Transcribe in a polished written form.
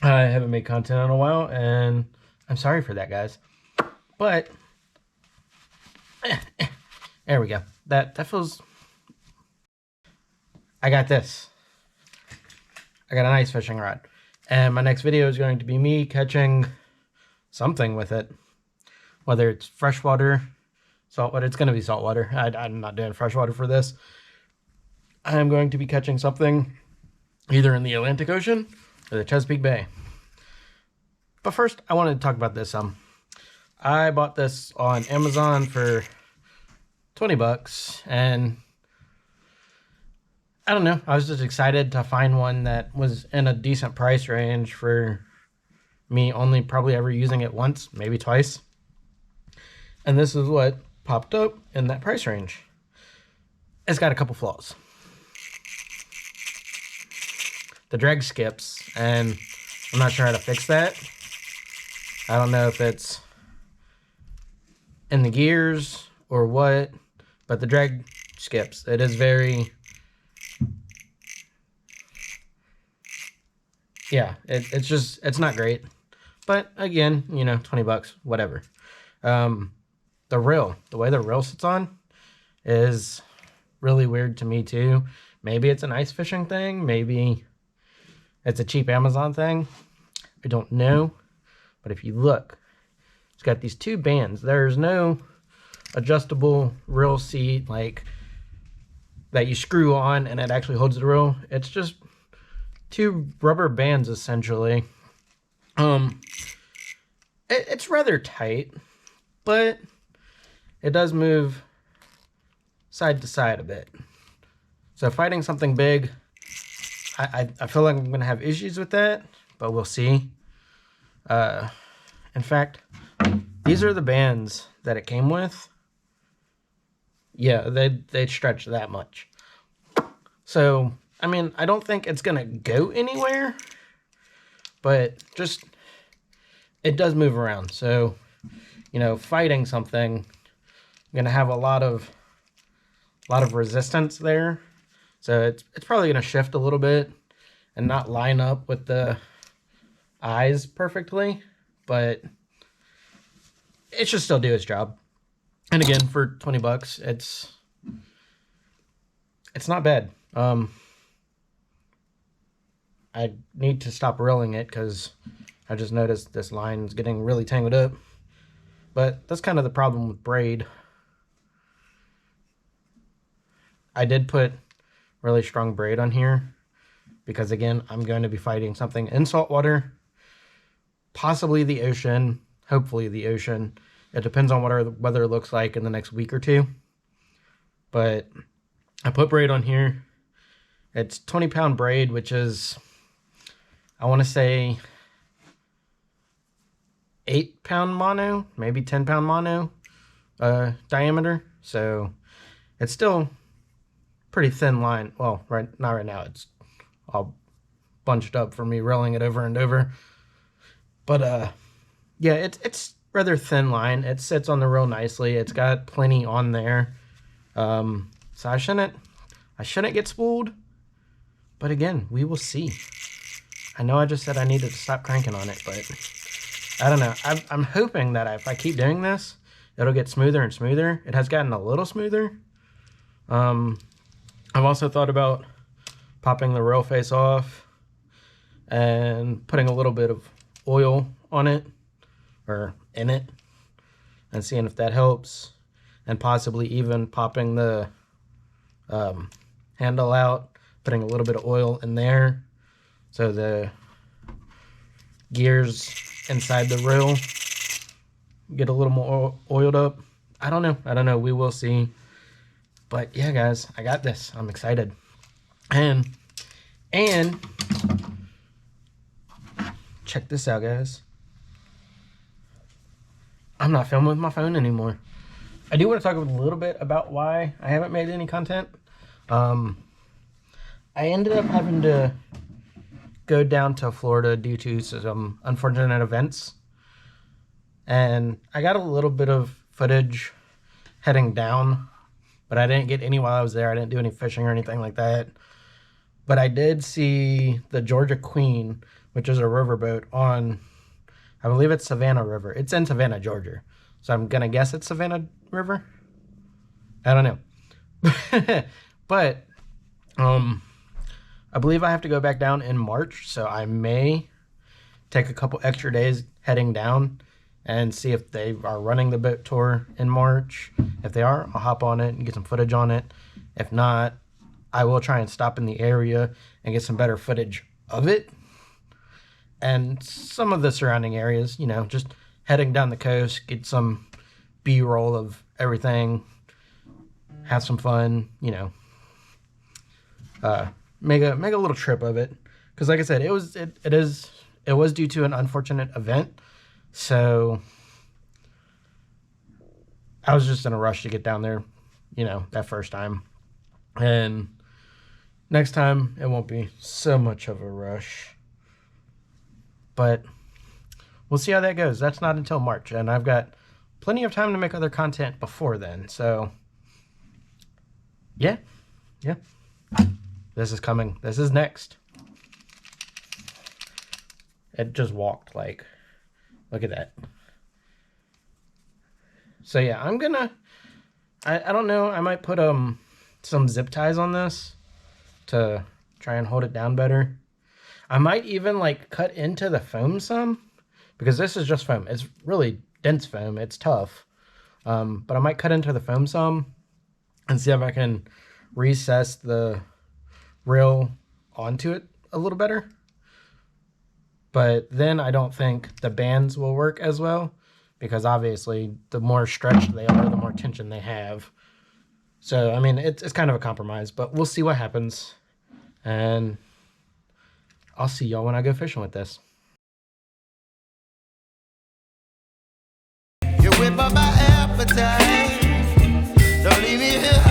I haven't made content in a while, and I'm sorry for that, guys. But there we go. That feels. I got this. I got a nice fishing rod, and my next video is going to be me catching something with it, whether it's freshwater, saltwater. It's going to be saltwater. I'm not doing freshwater for this. I'm going to be catching something either in the Atlantic Ocean or the Chesapeake Bay. But first, I wanted to talk about this. I bought this on Amazon for 20 bucks, and I don't know. I was just excited to find one that was in a decent price range for me only probably ever using it once, maybe twice. And this is what popped up in that price range. It's got a couple flaws. The drag skips, and I'm not sure how to fix that. I don't know if it's in the gears or what, but the drag skips. It is very, yeah, it's not great. But again, you know, 20 bucks, whatever. The way the reel sits on is really weird to me too. Maybe it's an ice fishing thing. Maybe it's a cheap Amazon thing. I don't know. But if you look, it's got these two bands. There's no adjustable reel seat like that you screw on and it actually holds the reel. It's just two rubber bands essentially. It's rather tight, but it does move side to side a bit. So fighting something big, I feel like I'm gonna have issues with that, but we'll see. In fact, these are the bands that it came with. Yeah, they stretch that much. So, I mean, I don't think it's gonna go anywhere, but just, it does move around. So, you know, fighting something, I'm gonna have a lot of resistance there. So it's probably gonna shift a little bit and not line up with the eyes perfectly, but it should still do its job. And again, for 20 bucks, it's not bad. I need to stop reeling it because I just noticed this line's getting really tangled up. But that's kind of the problem with braid. I did put really strong braid on here because, again, I'm going to be fighting something in saltwater, possibly the ocean, hopefully the ocean. It depends on what our weather looks like in the next week or two. But I put braid on here. It's 20-pound braid, which is, I want to say, 8-pound mono, maybe 10-pound mono diameter. So it's still pretty thin line. Well, not right now. It's all bunched up from me reeling it over and over. But yeah, it's rather thin line. It sits on the reel nicely. It's got plenty on there. So I shouldn't get spooled. But again, we will see. I know I just said I needed to stop cranking on it, but I don't know. I'm hoping that if I keep doing this, it'll get smoother and smoother. It has gotten a little smoother. I've also thought about popping the reel face off and putting a little bit of oil on it or in it and seeing if that helps, and possibly even popping the handle out, putting a little bit of oil in there so the gears inside the reel get a little more oiled up. I don't know. We will see. But yeah, guys, I got this. I'm excited. And check this out, guys. I'm not filming with my phone anymore. I do want to talk a little bit about why I haven't made any content. I ended up having to go down to Florida due to some unfortunate events. And I got a little bit of footage heading down, but I didn't get any while I was there. I didn't do any fishing or anything like that. But I did see the Georgia Queen which is a riverboat on, I believe it's Savannah River. It's in Savannah, Georgia. So I'm going to guess it's Savannah River. I don't know. But I believe I have to go back down in March, so I may take a couple extra days heading down and see if they are running the boat tour in March. If they are, I'll hop on it and get some footage on it. If not, I will try and stop in the area and get some better footage of it. And some of the surrounding areas, you know, just heading down the coast, get some B-roll of everything, have some fun, you know, make a little trip of it. Because like I said, it was due to an unfortunate event. So I was just in a rush to get down there, you know, that first time. And next time it won't be so much of a rush. But we'll see how that goes. That's not until March, and I've got plenty of time to make other content before then. So yeah. This is coming. This is next. It just walked, like, look at that. So yeah, I'm gonna, I don't know, I might put some zip ties on this to try and hold it down better. I might even like cut into the foam some, because this is just foam. It's really dense foam. It's tough. But I might cut into the foam some and see if I can recess the rail onto it a little better. But then I don't think the bands will work as well, because obviously the more stretched they are, the more tension they have. So, I mean, it's kind of a compromise, but we'll see what happens. And I'll see y'all when I go fishing with this. You whip up my appetite. Don't leave me here.